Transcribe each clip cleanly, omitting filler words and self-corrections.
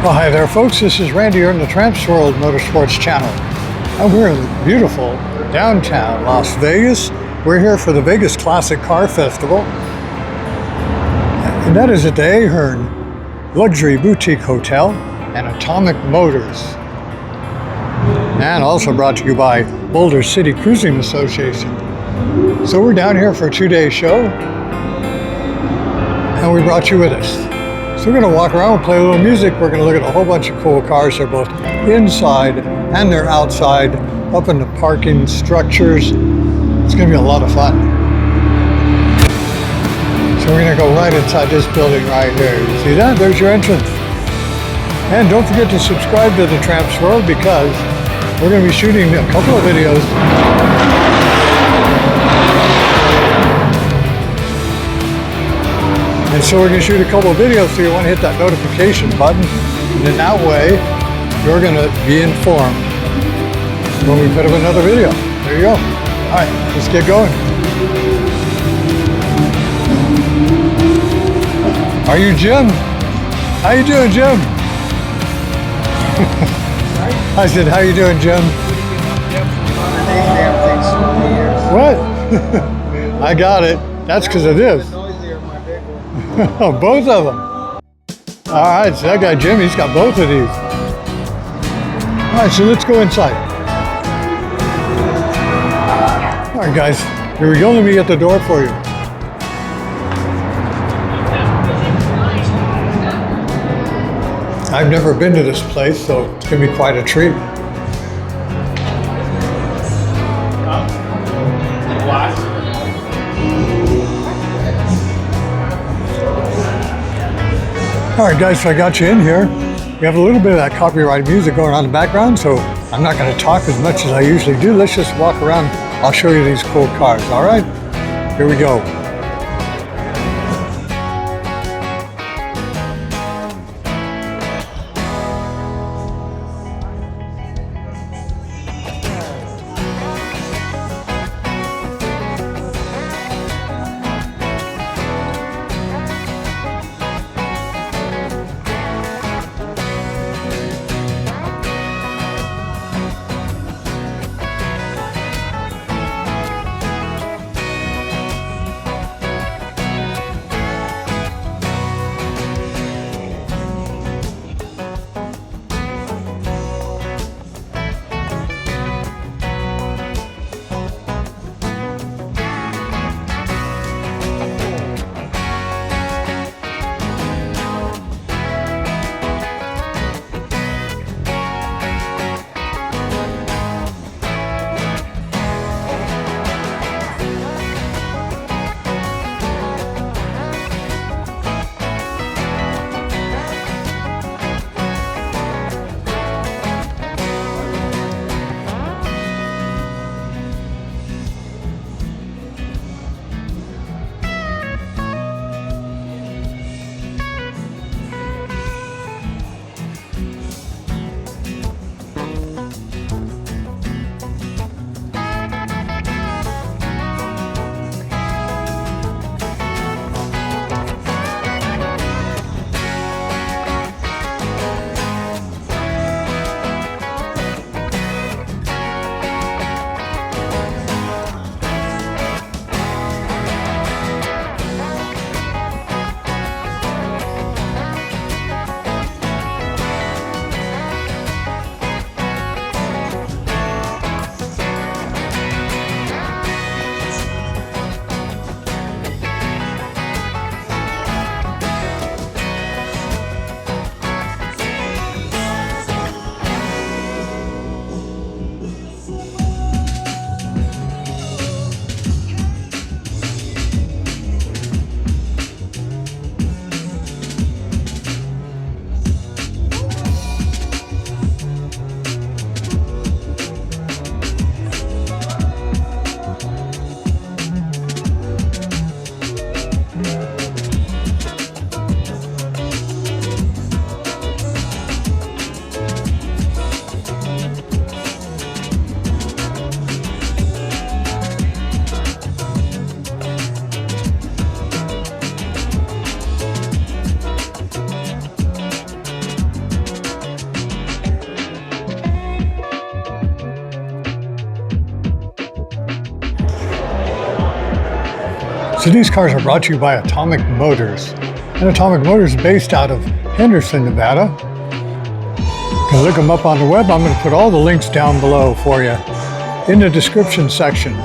Well, hi there, folks. This is Randy here in the Tramps World Motorsports channel. And we're in beautiful downtown Las Vegas. We're here for the Vegas Classic Car Festival. And that is at the Ahern Luxury Boutique Hotel and Atomic Motors. And also brought to you by Boulder City Cruisin Association. So we're down here for a 2-day show. And we brought you with us. So we're going to walk around and play a little music. We're going to look at a whole bunch of cool cars. They're both inside and they're outside, up in the parking structures. It's going to be a lot of fun. So we're going to go right inside this building right here. You see that? There's your entrance. And don't forget to subscribe to the Tramps World because we're going to be shooting a couple of videos. And so we're going to shoot a couple of videos, so you want to hit that notification button. And in that way, you're going to be informed when we put up another video. There you go. All right, let's get going. Are you Jim? How you doing, Jim? I said, how you doing, Jim? What? I got it. That's because of this. Both of them. All right, so that guy Jim, he's got both of these. All right, so let's go inside. All right, guys, here we go. Let me get the door for you. I've never been to this place, so it's gonna be quite a treat. All right, guys, so I got you in here. We have a little bit of that copyrighted music going on in the background, so I'm not going to talk as much as I usually do. Let's just walk around. I'll show you these cool cars, all right? Here we go. So these cars are brought to you by Atomic Motors. And Atomic Motors is based out of Henderson, Nevada. You can look them up on the web. I'm going to put all the links down below for you in the description section.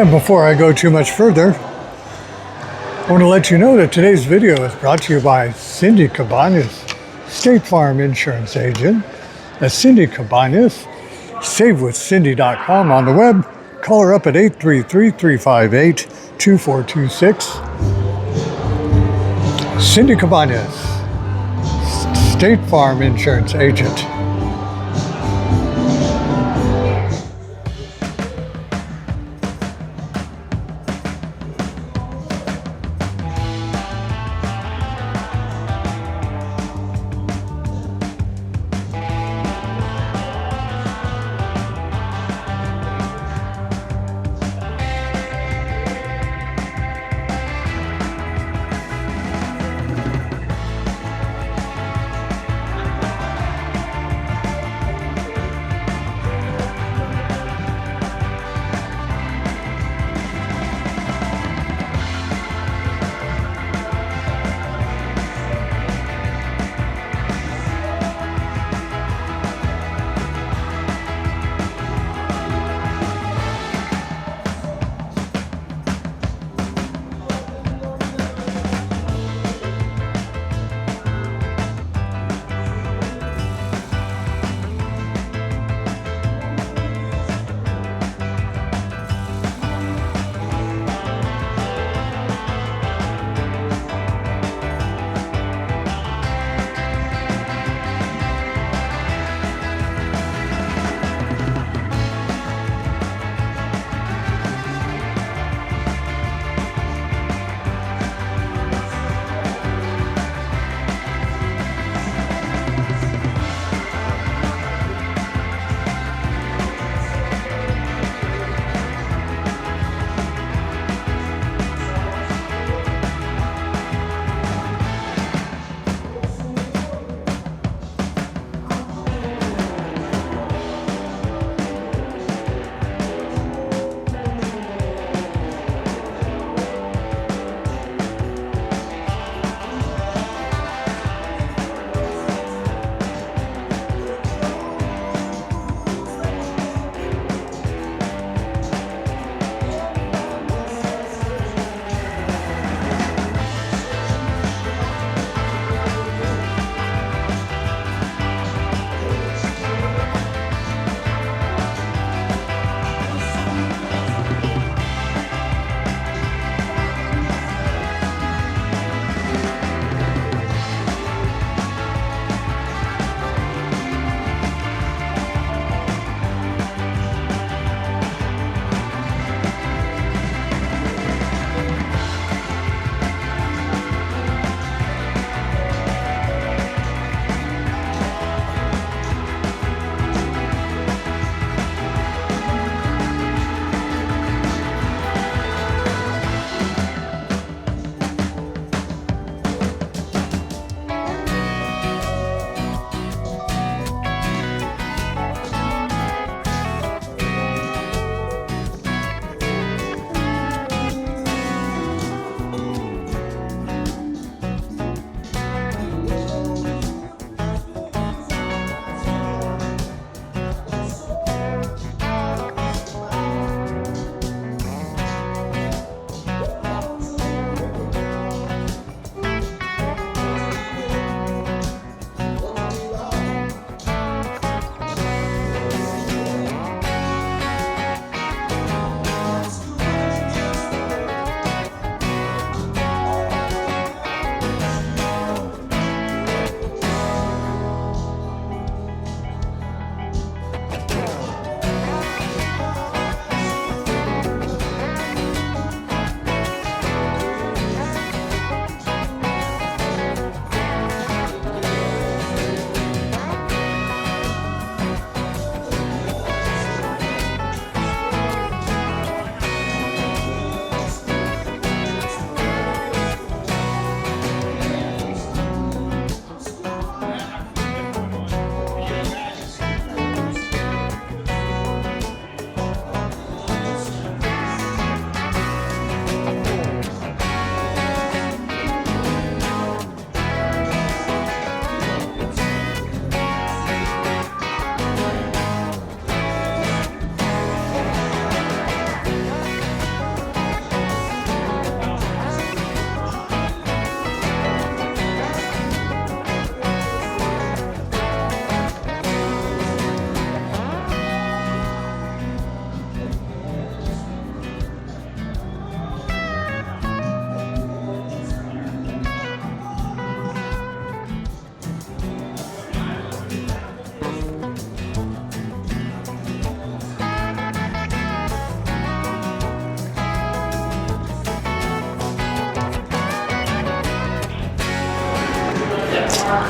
And before I go too much further, I want to let you know that today's video is brought to you by Cindy Cabañas, State Farm Insurance Agent. That's Cindy Cabañas. SaveWithCindy.com on the web. Call her up at 833-358-2426. Cindy Cabañas, State Farm Insurance Agent.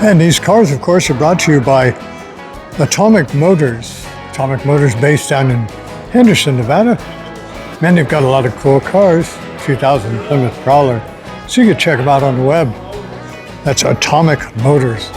And these cars, of course, are brought to you by Atomic Motors. Atomic Motors based down in Henderson, Nevada. Man, they've got a lot of cool cars. 2000 Plymouth Prowler. So you can check them out on the web. That's Atomic Motors.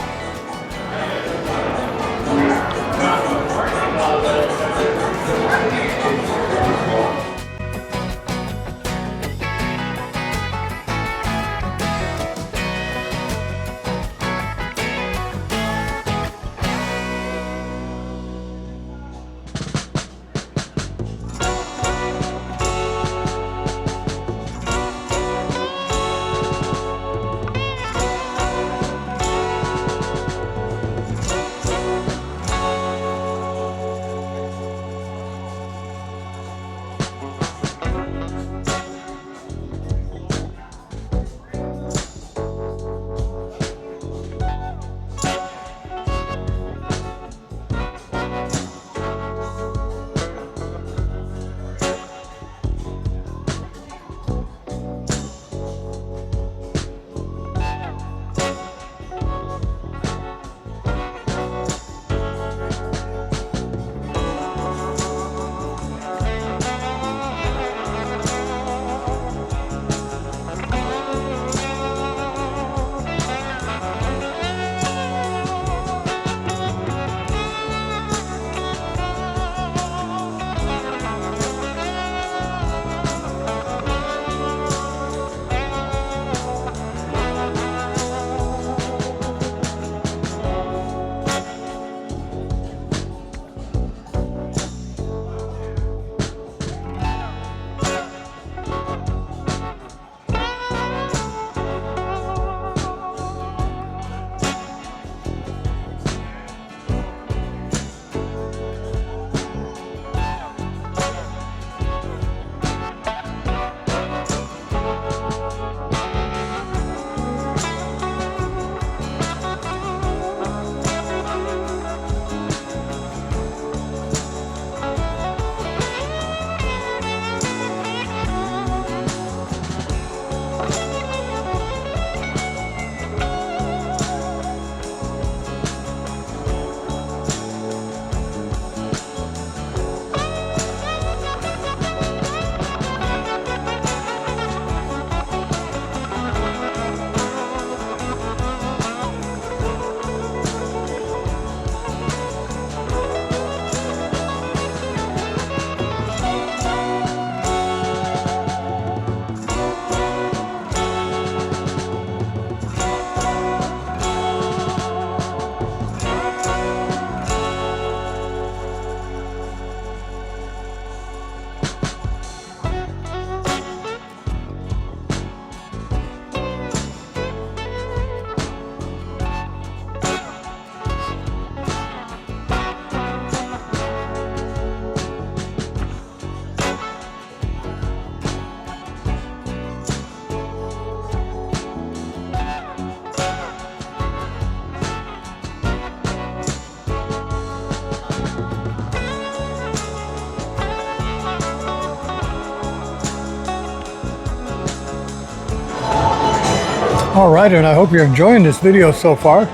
All right, and I hope you're enjoying this video so far.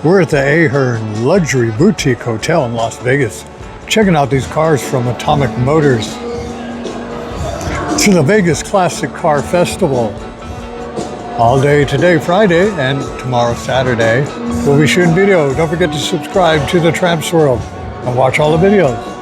We're at the Ahern Luxury Boutique Hotel in Las Vegas, checking out these cars from Atomic Motors. To the Vegas Classic Car Festival. All day today, Friday, and tomorrow, Saturday, we'll be shooting video. Don't forget to subscribe to the Tramps World and watch all the videos.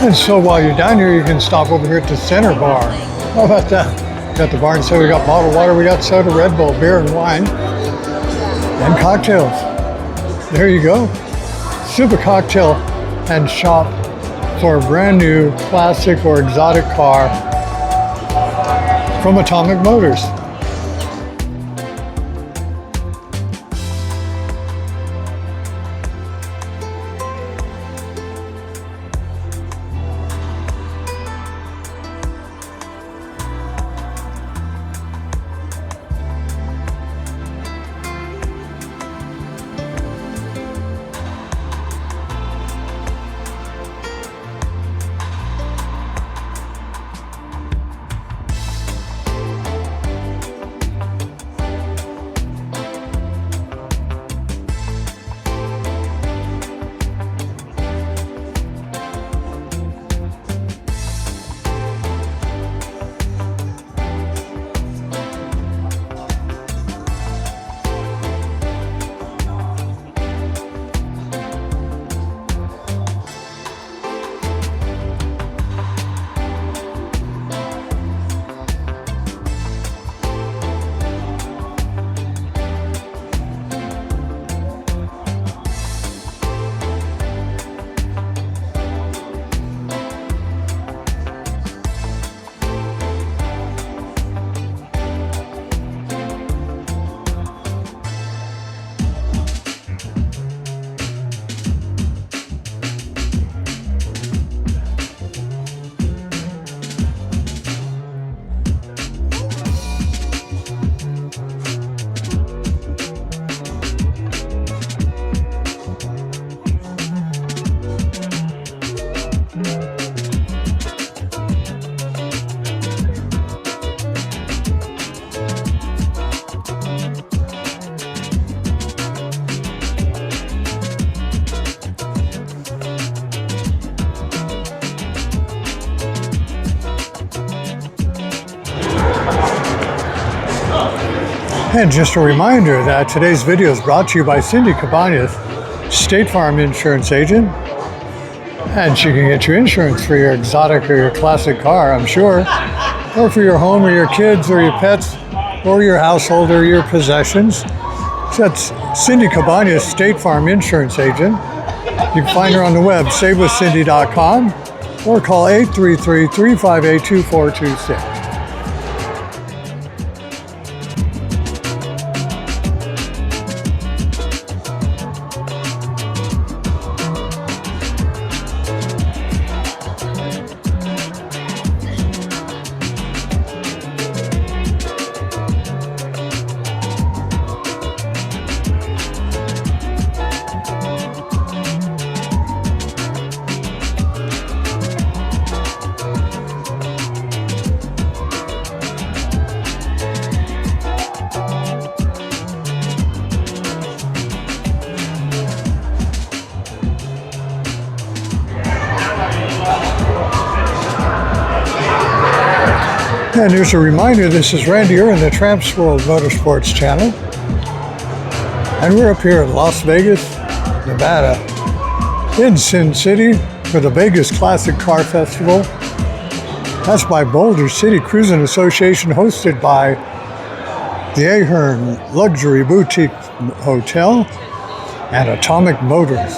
And so while you're down here, you can stop over here at the center bar. How about that? Got the bar and soda, we got bottled water, we got soda, Red Bull, beer and wine, and cocktails. There you go. Super cocktail and shop for a brand new classic or exotic car from Atomic Motors. And just a reminder that today's video is brought to you by Cindy Cabañas, State Farm Insurance Agent. And she can get you insurance for your exotic or your classic car, I'm sure, or for your home or your kids or your pets or your household or your possessions. So that's Cindy Cabañas, State Farm Insurance Agent. You can find her on the web, savewithcindy.com, or call 833-358-2426. And here's a reminder, this is Randy Ahern, the Tramps World Motorsports channel. And we're up here in Las Vegas, Nevada, in Sin City for the Vegas Classic Car Festival. That's by Boulder City Cruisin Association, hosted by the Ahern Luxury Boutique Hotel and Atomic Motors.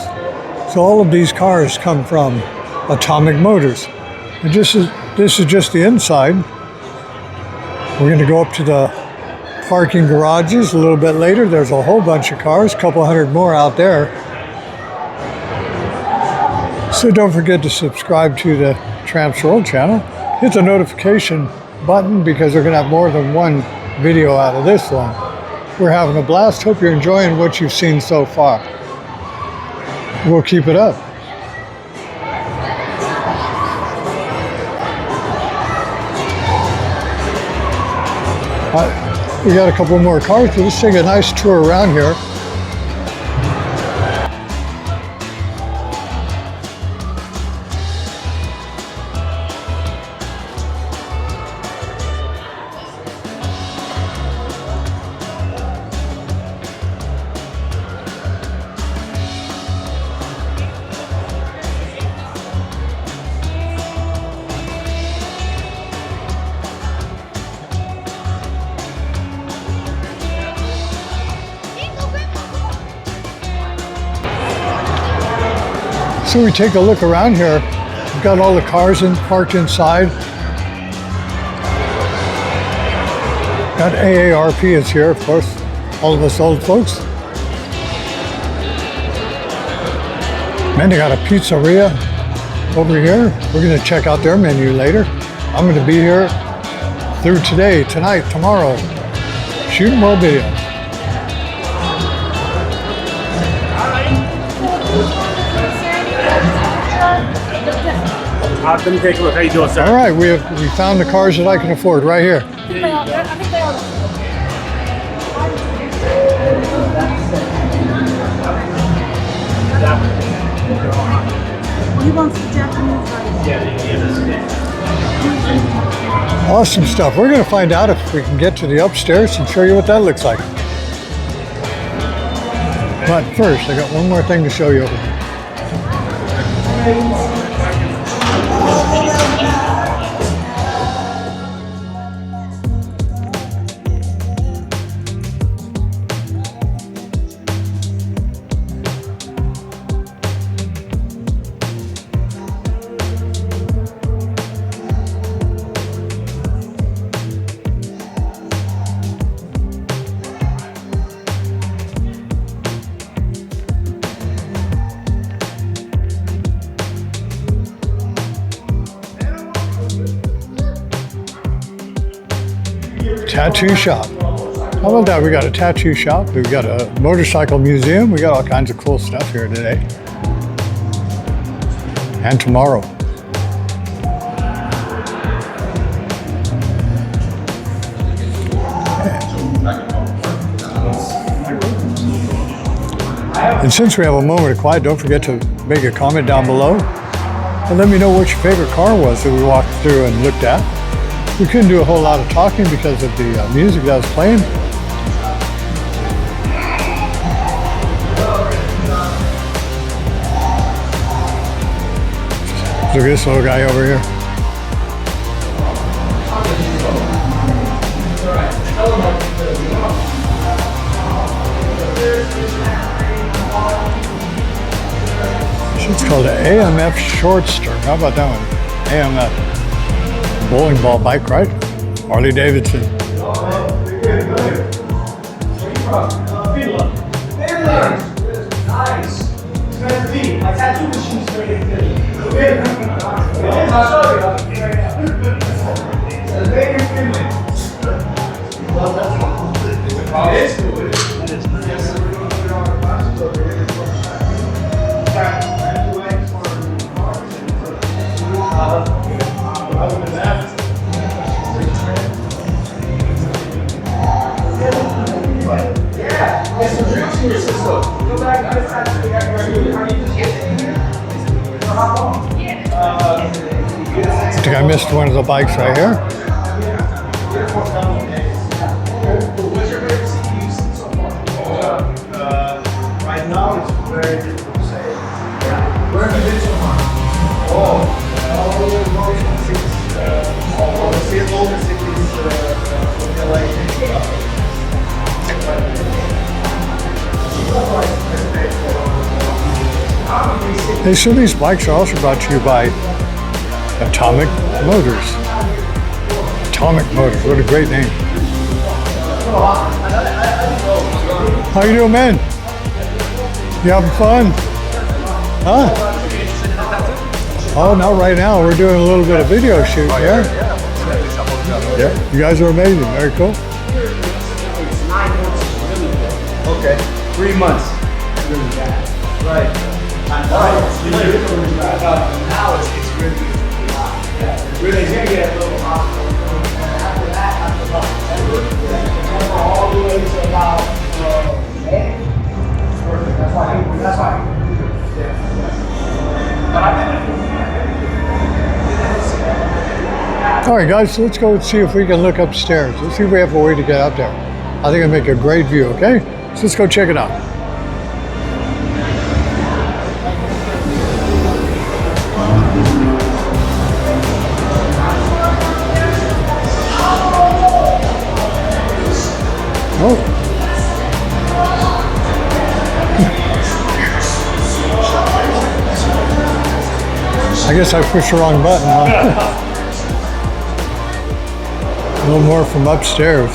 So all of these cars come from Atomic Motors. And this is just the inside. We're going to go up to the parking garages a little bit later. There's a whole bunch of cars, a couple hundred more out there. So don't forget to subscribe to the Tramps World channel. Hit the notification button because we're going to have more than one video out of this one. We're having a blast. Hope you're enjoying what you've seen so far. We'll keep it up. We got a couple more cars, so let's take a nice tour around here. So we take a look around here. We've got all the cars parked inside. Got AARP is here, of course, all of us old folks. Man, they got a pizzeria over here. We're gonna check out their menu later. I'm gonna be here through today, tonight, tomorrow, shooting more videos. Let me take a look. How you doing, sir? All right, we found the cars that I can afford right here. I think they are. He wants the Japanese rice. Awesome stuff. We're gonna find out if we can get to the upstairs and show you what that looks like. But first, I got one more thing to show you over here. Tattoo shop. How about that? We got a tattoo shop. We've got a motorcycle museum. We got all kinds of cool stuff here today and tomorrow. And since we have a moment of quiet, don't forget to make a comment down below and let me know what your favorite car was that we walked through and looked at. We couldn't do a whole lot of talking because of the music that was playing. Look at this little guy over here. It's called an AMF Shortster. How about that one? AMF. Bowling ball bike, right? Harley Davidson. Nice. My tattoo machine's very good. I think I missed one of the bikes right here. What's your favorite seat you've seen so far? Right now, it's very difficult to say. Where have you been so far? All the Northern cities, all the cities, LA. Hey, so these bikes are also brought to you by Atomic Motors. Atomic Motors, what a great name. How you doing, man? You having fun? Huh? Oh, not right now. We're doing a little bit of video shoot here. Yeah, you guys are amazing. Very cool. Okay, 3 months. Right. Now it's really hot. Really, it's gonna get a little hot. After that, all the way to about May. That's why. All right, guys, so let's go see if we can look upstairs. Let's see if we have a way to get up there. I think it'll make a great view, okay? So let's go check it out. Oh. I guess I pushed the wrong button, huh? A little more from upstairs.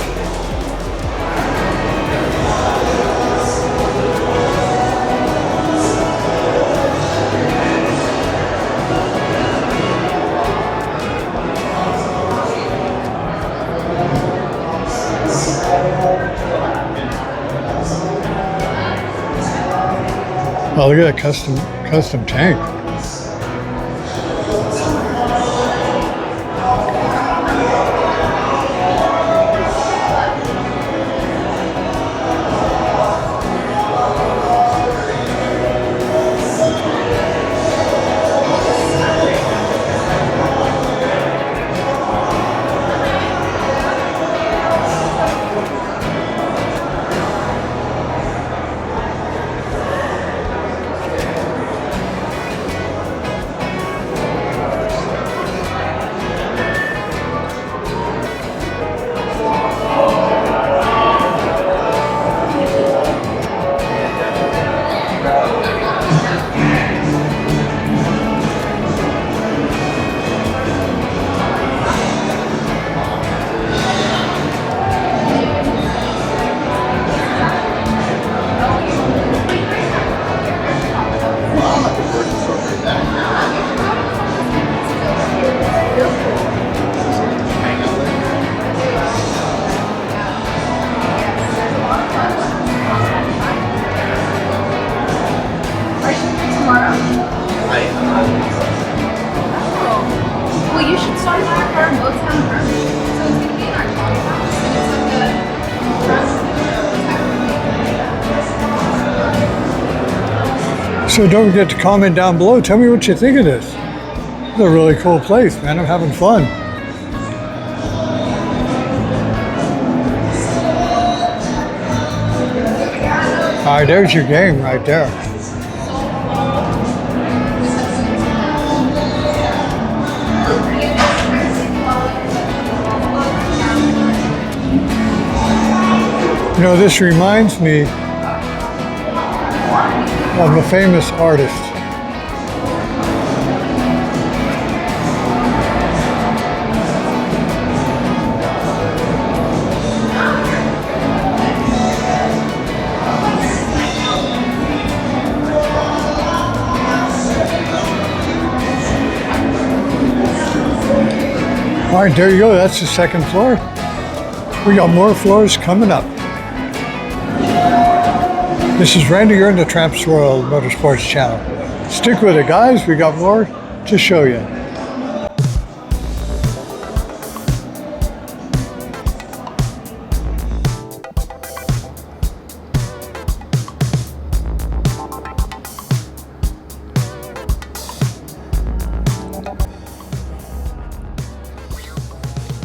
Oh, look at that custom tank. Well, you should start with our car and both have room. So it's going to be in our coffee house. And it's like So don't forget to comment down below. Tell me what you think of this. It's a really cool place, man. I'm having fun. All right, there's your game right there. You know, this reminds me of a famous artist. All right, there you go. That's the second floor. We got more floors coming up. This is Randy. You're in the Tramps World Motorsports channel. Stick with it, guys. We got more to show you.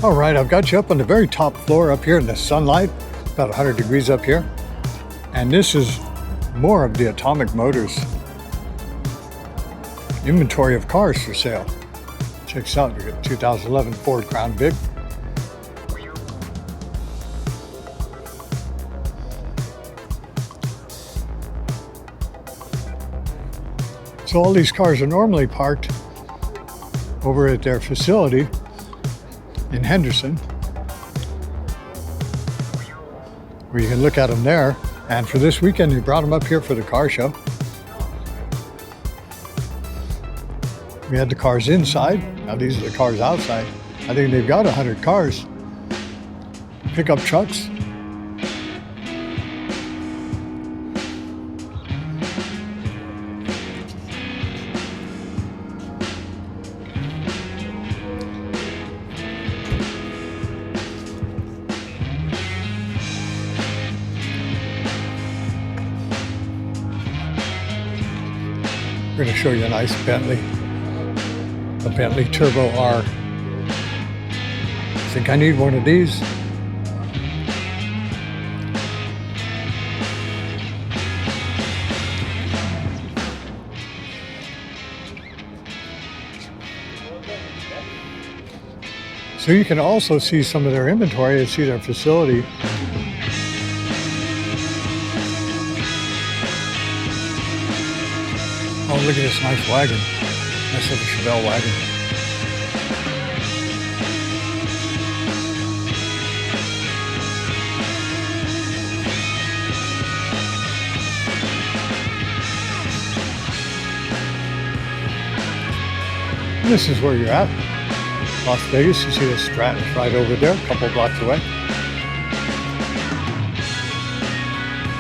All right, I've got you up on the very top floor up here in the sunlight, about 100 degrees up here. And this is more of the Atomic Motors inventory of cars for sale. Check this out. You got 2011 Ford Crown Vic. So all these cars are normally parked over at their facility in Henderson, where you can look at them there. And for this weekend, we brought them up here for the car show. We had the cars inside. Now these are the cars outside. I think they've got 100 cars. Pickup trucks. We're going to show you a nice Bentley, a Bentley Turbo R. I think I need one of these. So you can also see some of their inventory and see their facility. Oh, look at this nice wagon. Nice little Chevelle wagon. And this is where you're at. Las Vegas. You see the Stratton's right over there, a couple blocks away.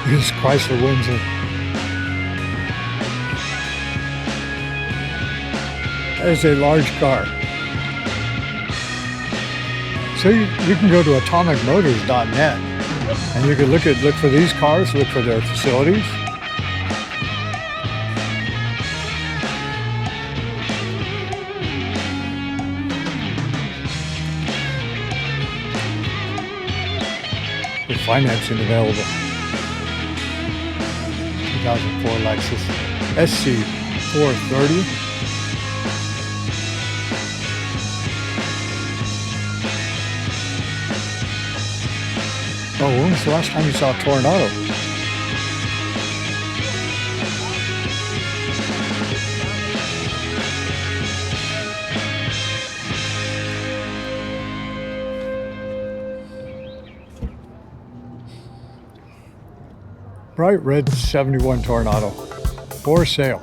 This is Chrysler Windsor. That is a large car. So you can go to atomicmotors.net and you can look for these cars, look for their facilities. With financing available. 2004 Lexus SC430. Oh, when was the last time you saw a Tornado? Bright red 71 Tornado for sale.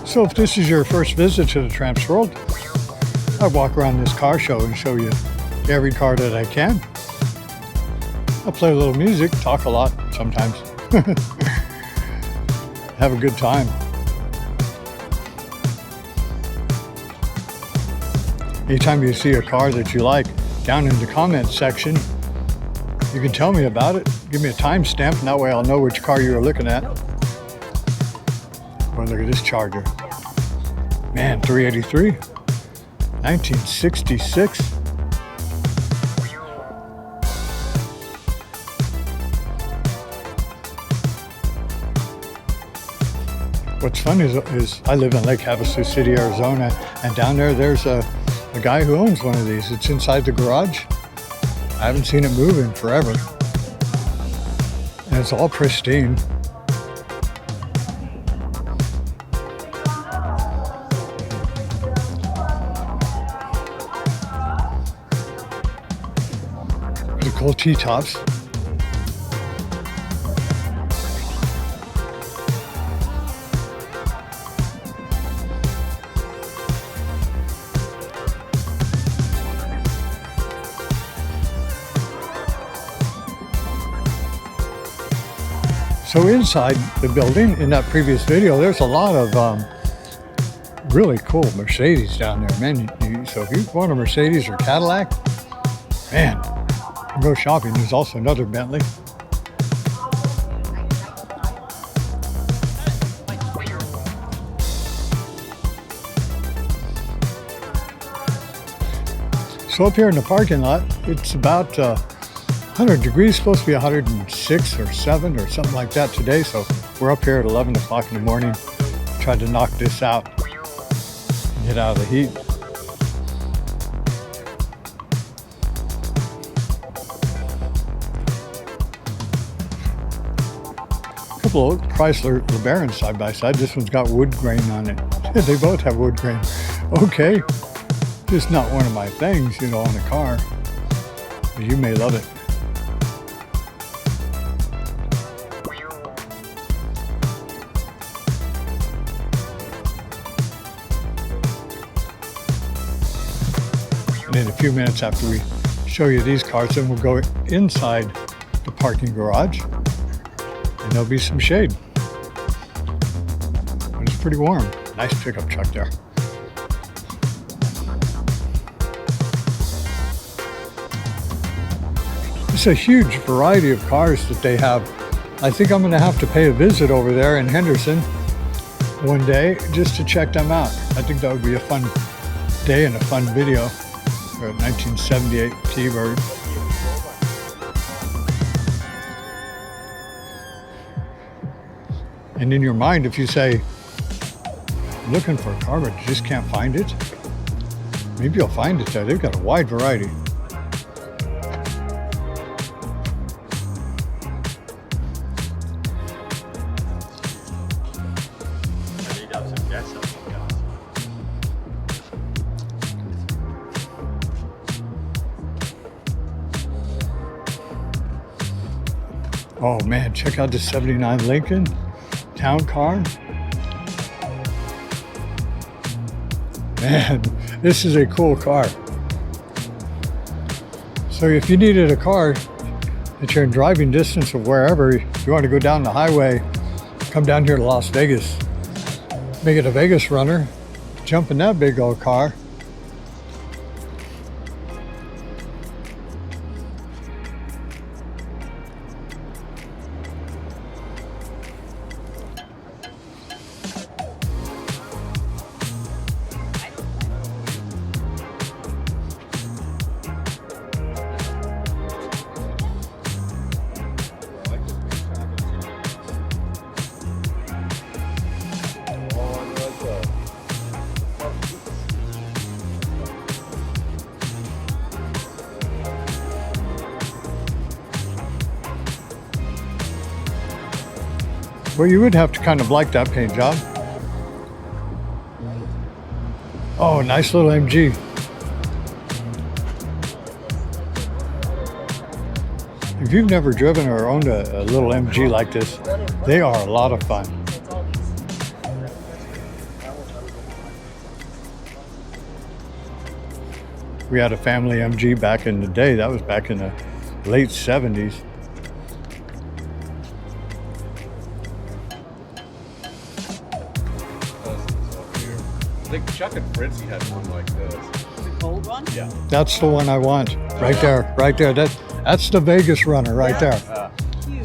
So if this is your first visit to the Tramps World, I walk around this car show and show you every car that I can. I play a little music, talk a lot sometimes. Have a good time. Anytime you see a car that you like, down in the comments section, you can tell me about it. Give me a timestamp, and that way I'll know which car you're looking at. Boy, look at this Charger. Man, 383, 1966. What's fun is I live in Lake Havasu City, Arizona, and down there's a guy who owns one of these. It's inside the garage. I haven't seen it move in forever. And it's all pristine. Pretty cool T-tops. So inside the building, in that previous video, there's a lot of really cool Mercedes down there, man. So if you want a Mercedes or Cadillac, man, go shopping. There's also another Bentley. So up here in the parking lot, it's about 100 degrees, supposed to be 106 or 7 or something like that today. So we're up here at 11 o'clock in the morning, tried to knock this out and get out of the heat. A couple of Chrysler LeBarons side by side. This one's got wood grain on it. They both have wood grain. Okay, just not one of my things, you know, on a car, but you may love it. And in a few minutes after we show you these cars, then we'll go inside the parking garage and there'll be some shade. But it's pretty warm. Nice pickup truck there. It's a huge variety of cars that they have. I think I'm going to have to pay a visit over there in Henderson one day just to check them out. I think that would be a fun day and a fun video. 1978 T-Bird. And in your mind, if you say, I'm looking for a car but you just can't find it, maybe you'll find it there. They've got a wide variety. Oh man, check out the 79 Lincoln town car. Man, this is a cool car. So if you needed a car that you're in driving distance of wherever, you want to go down the highway, come down here to Las Vegas, make it a Vegas runner, jump in that big old car. Well, you would have to kind of like that paint job. Oh, nice little MG. If you've never driven or owned a little MG like this, they are a lot of fun. We had a family MG back in the day. That was back in the late 70s. I think Chuck and Fritzy had one like this. The gold one? Yeah. That's the one I want. Right there, right there. That's the Vegas runner right there.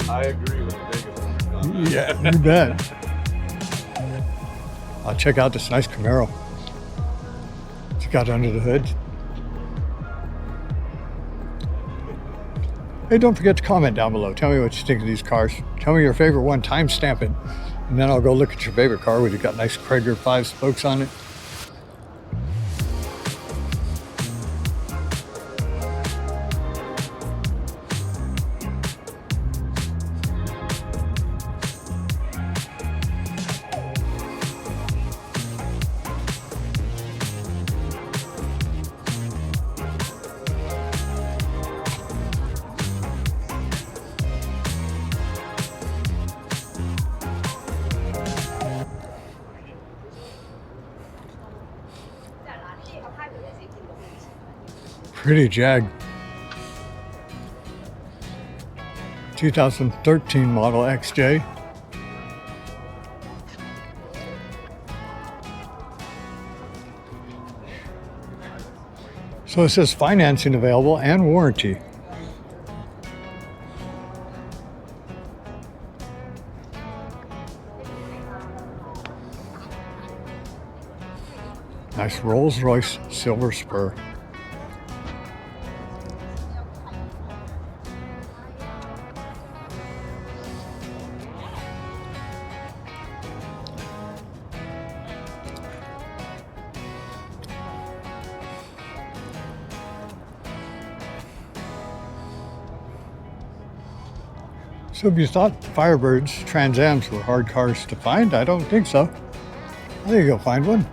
I agree with the biggest one. Yeah, you bet. I'll check out this nice Camaro. It's got under the hood. Hey, don't forget to comment down below. Tell me what you think of these cars. Tell me your favorite one, timestamp it. And then I'll go look at your favorite car where you got nice Krager 5 spokes on it. Pretty Jag. 2013 model XJ. So it says financing available and warranty. Nice Rolls Royce silver spur. So if you thought Firebirds, Trans Ams were hard cars to find, I don't think so. I think you'll find one.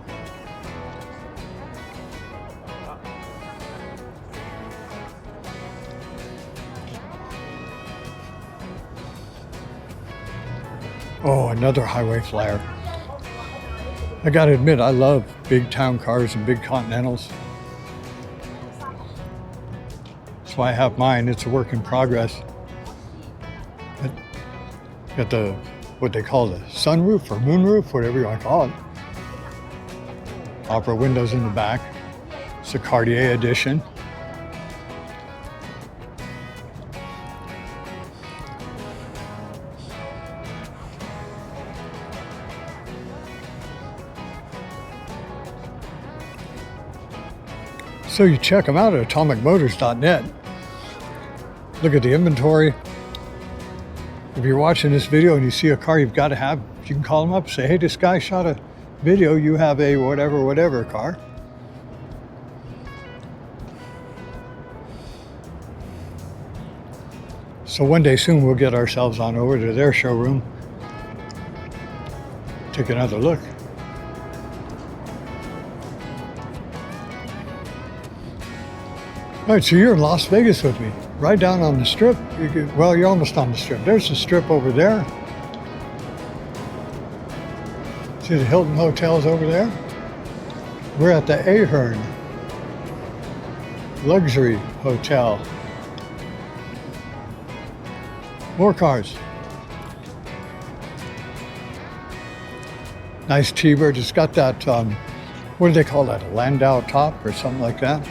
Oh, another highway flyer. I gotta admit, I love big town cars and big Continentals. That's why I have mine. It's a work in progress. Got the, what they call the sunroof or moonroof, whatever you want to call it. Opera windows in the back. It's a Cartier edition. So you check them out at atomicmotors.net. Look at the inventory. If you're watching this video and you see a car you've got to have, you can call them up and say, hey, this guy shot a video, you have a whatever car. So one day soon we'll get ourselves on over to their showroom, take another look. All right, so you're in Las Vegas with me. right down on the strip. Well, you're almost on the strip. There's the strip over there. See the Hilton hotels over there? We're at the Ahern Luxury Hotel. More cars. Nice T-Bird. It's got that, what do they call that? A Landau top or something like that?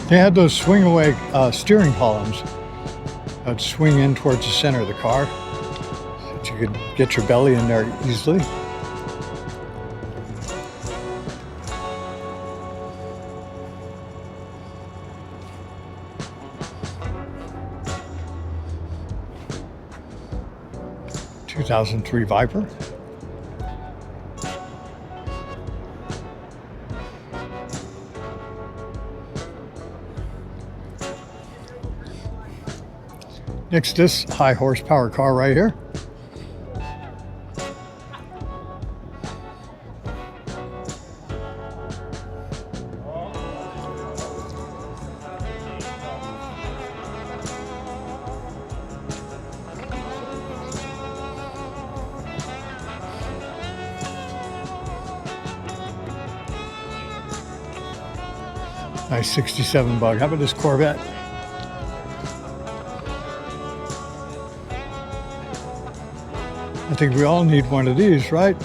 They had those swing away steering columns that would swing in towards the center of the car so that you could get your belly in there easily. (2003) Viper. Next, this high horsepower car right here. Nice 67 bug. How about this Corvette? I think we all need one of these, right?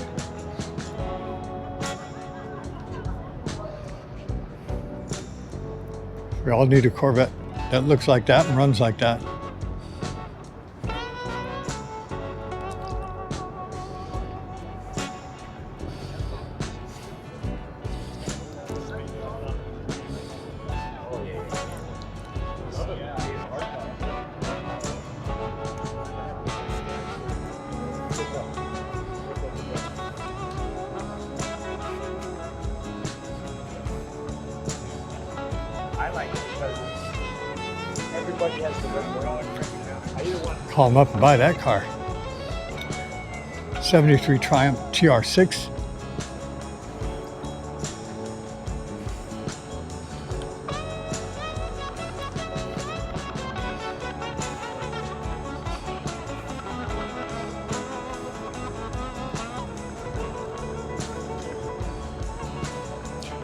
We all need a Corvette that looks like that and runs like that. Everybody has the red. Call them up and buy that car. 73 Triumph TR6.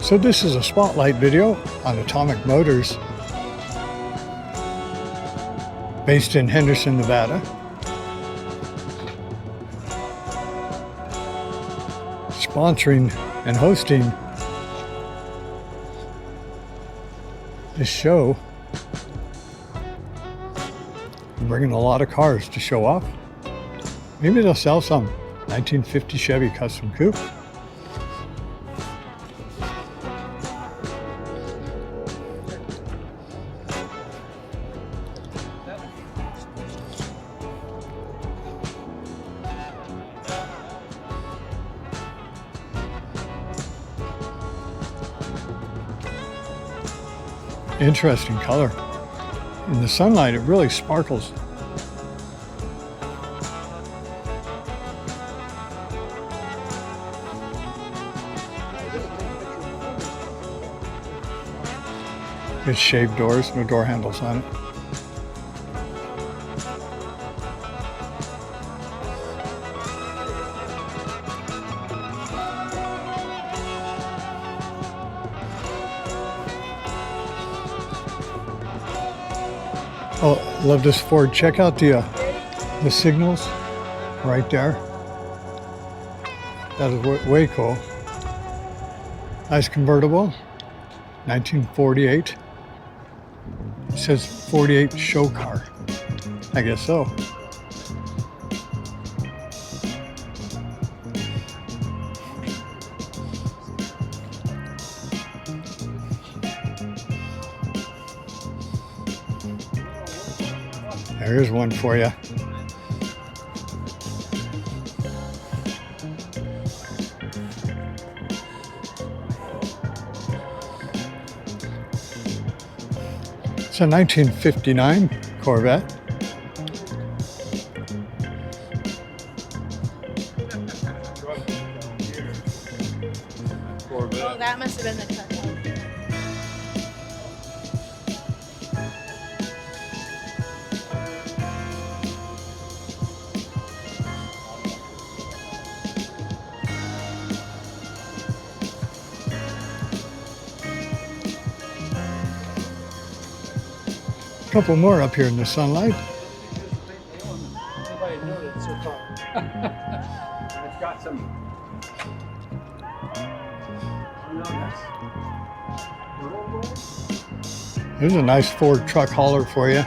So this is a spotlight video on Atomic Motors, based in Henderson, Nevada. Sponsoring and hosting this show. I'm bringing a lot of cars to show off. Maybe they'll sell some 1950 Chevy Custom Coupe. Interesting color. In the sunlight, it really sparkles. It's shaved doors, no door handles on it. Oh, love this Ford. Check out the signals right there. That is way cool. Nice convertible, 1948. It says 48 show car. I guess so. There's one for you. It's a 1959 Corvette. couple more up here in the sunlight. Anybody know that so far? It's got some. Here's a nice Ford truck hauler for you.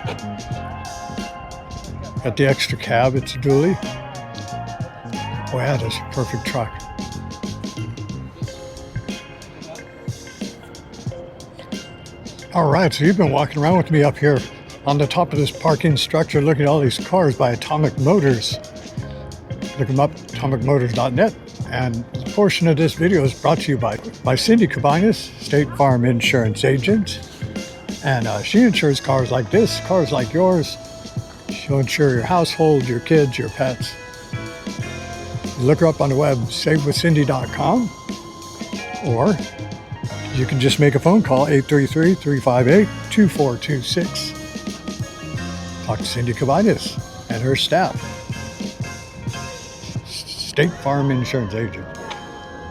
Got the extra cab, it's a dually. Oh yeah, that's a perfect truck. All right, so you've been walking around with me up here on the top of this parking structure, looking at all these cars by Atomic Motors. Look them up, atomicmotors.net. And a portion of this video is brought to you by Cindy Cabanas, State Farm Insurance Agent. And she insures cars like this, cars like yours. She'll insure your household, your kids, your pets. Look her up on the web, savewithcindy.com. Or you can just make a phone call, 833-358-2426. Talk to Cindy Cabanas and her staff. State Farm Insurance Agent.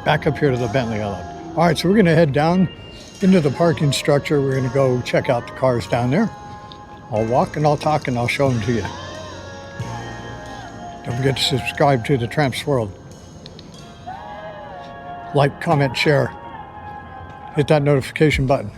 Back up here to the Bentley I love. All right, so we're going to head down into the parking structure. We're going to go check out the cars down there. I'll walk and I'll talk and I'll show them to you. Don't forget to subscribe to the Tramps World. Like, comment, share. Hit that notification button.